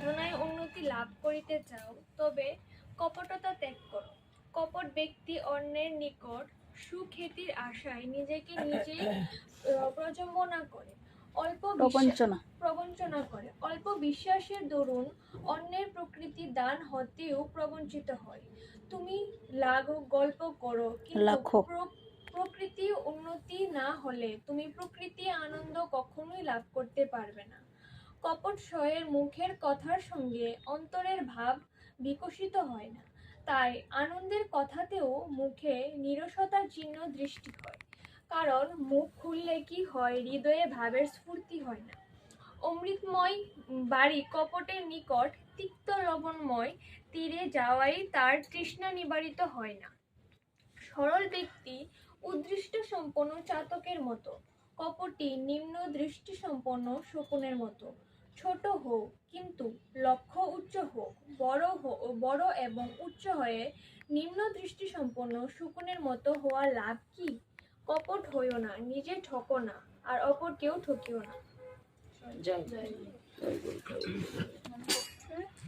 সাধনায় উন্নতি লাভ করিতে চাও, তবে কপটতা ত্যাগ করো। কপট ব্যক্তি অন্যের নিকট সুখ্যাতির আশায় নিজেকে নিজেই প্রচম্বনা করে, প্রবঞ্চনা করে। অল্প বিশ্বাসের দরুন অন্যের প্রকৃতি দান হতেও প্রবঞ্চিত হয়। তুমি গল্প করো, কিন্তু প্রকৃতি উন্নতি না হলে তুমি প্রকৃতি আনন্দ কখনোই লাভ করতে পারবে না। কপট স্বয়ের মুখের কথার সঙ্গে অন্তরের ভাব বিকশিত হয় না, তাই আনন্দের কথাতেও মুখে নীরসতার চিহ্ন দৃষ্টি হয়। কারণ মুখ খুললে কি হয়, হৃদয়ে ভাবের স্ফূর্তি হয় না। অমৃতময় বাড়ি কপটের নিকট তিক্ত লবণময় তীরে যাওয়াই তার তৃষ্ণা নিবারিত হয় না। সরল ব্যক্তি উদ্দৃষ্ট সম্পন্ন চাতকের মতো, কপটি নিম্ন দৃষ্টি সম্পন্ন শকুনের মতো। ছোট হোক, কিন্তু লক্ষ্য উচ্চ হোক। বড় এবং উচ্চ হয়ে নিম্ন দৃষ্টি সম্পন্ন শকুনের মতো হওয়ার লাভ কি? কপট হইও না, নিজে ঠকো না, আর অপরকেও ঠকিও না। জয় জয়।